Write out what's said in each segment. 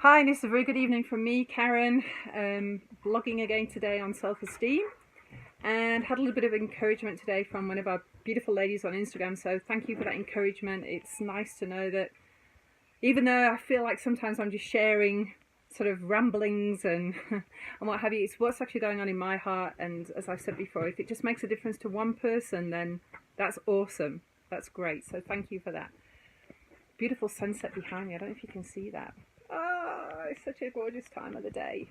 Hi, this is a very good evening from me, Karen, blogging again today on self-esteem, and had a little bit of encouragement today from one of our beautiful ladies on Instagram, so thank you for that encouragement. It's nice to know that even though I feel like sometimes I'm just sharing sort of ramblings and and what have you, it's what's actually going on in my heart, and as I've said before, if it just makes a difference to one person, then that's awesome. That's great, so thank you for that. Beautiful sunset behind me, I don't know if you can see that. Oh, it's such a gorgeous time of the day.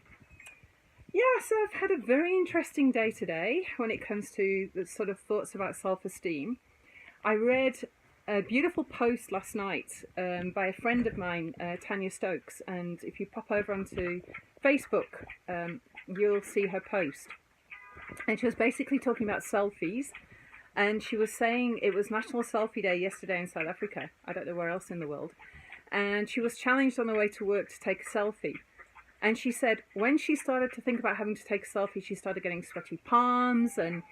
Yeah, so I've had a very interesting day today when it comes to the sort of thoughts about self-esteem. I read a beautiful post last night by a friend of mine, Tanya Stokes, and if you pop over onto Facebook, you'll see her post. And she was basically talking about selfies, and she was saying it was National Selfie Day yesterday in South Africa. I don't know where else in the world. And she was challenged on the way to work to take a selfie. And she said when she started to think about having to take a selfie, she started getting sweaty palms and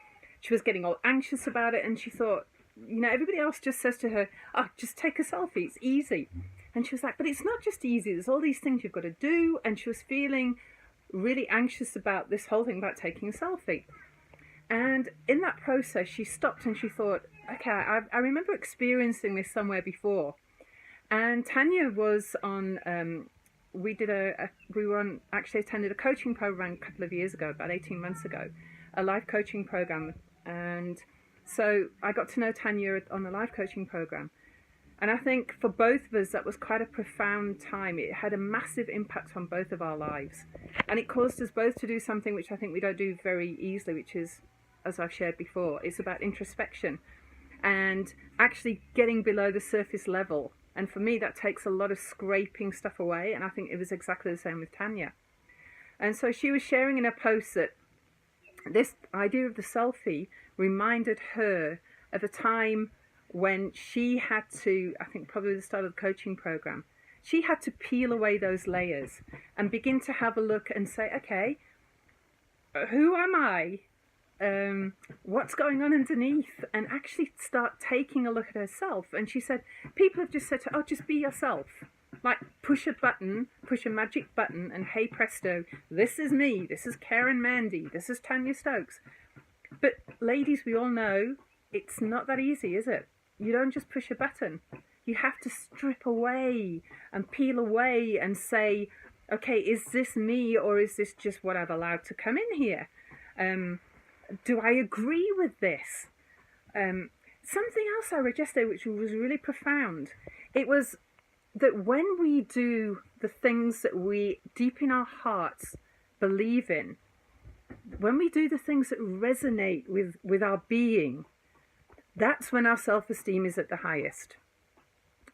she was getting all anxious about it. And she thought, you know, everybody else just says to her, oh, just take a selfie, it's easy. And she was like, but it's not just easy, there's all these things you've got to do. And she was feeling really anxious about this whole thing about taking a selfie. And in that process, she stopped and she thought, okay, I remember experiencing this somewhere before. And Tanya was on, we were on, actually attended a coaching program a couple of years ago, about 18 months ago, a life coaching program. And so I got to know Tanya on the life coaching program. And I think for both of us, that was quite a profound time. It had a massive impact on both of our lives. And it caused us both to do something which I think we don't do very easily, which is, as I've shared before, it's about introspection and actually getting below the surface level. And for me, that takes a lot of scraping stuff away. And I think it was exactly the same with Tanya. And so she was sharing in her post that this idea of the selfie reminded her of a time when she had to, I think probably the start of the coaching program, she had to peel away those layers and begin to have a look and say, okay, who am I? What's going on underneath, and actually start taking a look at herself. And she said people have just said to her, oh, just be yourself, like push a magic button, and hey presto, this is me, this is Karen Mandy, this is Tanya Stokes. But ladies, we all know it's not that easy, is it? You don't just push a button. You have to strip away and peel away and say, okay, is this me, or is this just what I've allowed to come in here? Do I agree with this? Something else I read yesterday which was really profound. It was that when we do the things that we deep in our hearts believe in, when we do the things that resonate with our being, that's when our self-esteem is at the highest.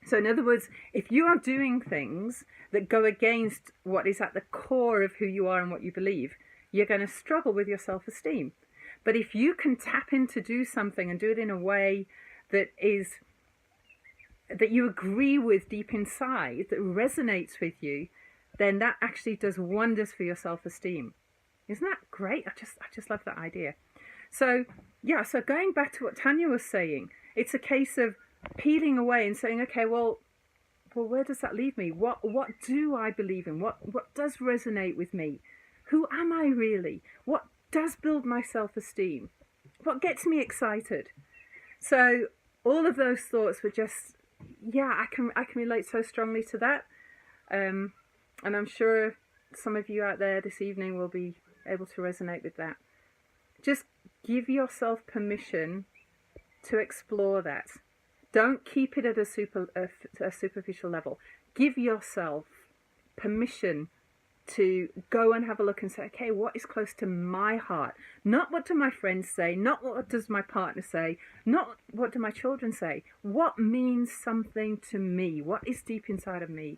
So in other words, if you are doing things that go against what is at the core of who you are and what you believe, you're going to struggle with your self-esteem. But if you can tap in to do something and do it in a way that you agree with deep inside, that resonates with you, then that actually does wonders for your self-esteem. Isn't that great? I just love that idea. So yeah, so going back to what Tanya was saying, it's a case of peeling away and saying, okay, well, where does that leave me? What do I believe in? What does resonate with me? Who am I really? What does build my self-esteem? What gets me excited? So all of those thoughts were just, yeah, I can relate so strongly to that. And I'm sure some of you out there this evening will be able to resonate with that. Just give yourself permission to explore that. Don't keep it at a superficial level. Give yourself permission to go and have a look and say, okay, what is close to my heart? Not what do my friends say, not what does my partner say, not what do my children say. What means something to me? What is deep inside of me?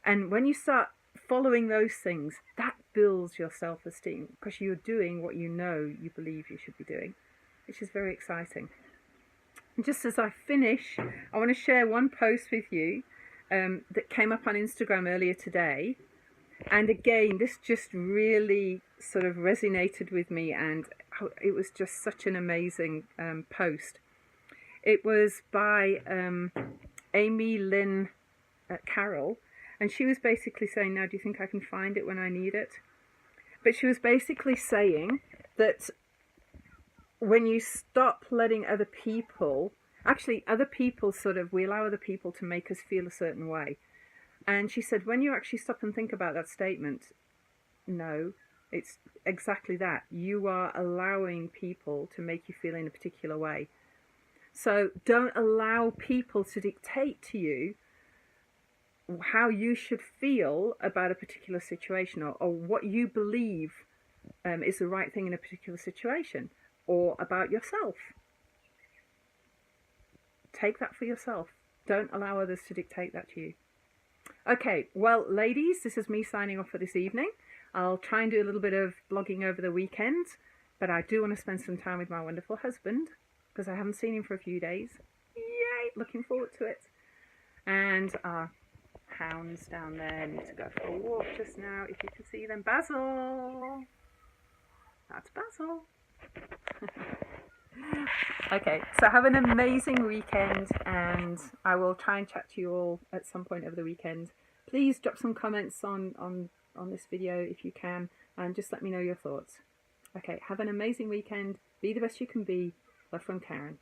And when you start following those things, that builds your self-esteem, because you're doing what you know you believe you should be doing, which is very exciting. And just as I finish, I want to share one post with you that came up on Instagram earlier today. And again, this just really sort of resonated with me, and it was just such an amazing post. It was by Amy Lynn Carroll, And she was basically saying, now, do you think I can find it when I need it? But she was basically saying that when you stop letting other people, actually other people we allow other people to make us feel a certain way. And she said, when you actually stop and think about that statement, no, it's exactly that. You are allowing people to make you feel in a particular way. So don't allow people to dictate to you how you should feel about a particular situation, or what you believe is the right thing in a particular situation, or about yourself. Take that for yourself. Don't allow others to dictate that to you. Okay, well, ladies, this is me signing off for this evening. I'll try and do a little bit of blogging over the weekend, but I do want to spend some time with my wonderful husband, because I haven't seen him for a few days. Yay! Looking forward to it. And our hounds down there need to go for a walk just now, if you can see them. Basil! That's Basil. Okay, so have an amazing weekend, and I will try and chat to you all at some point over the weekend. Please drop some comments on this video if you can, and just let me know your thoughts. Okay, have an amazing weekend. Be the best you can be. Love from Karen.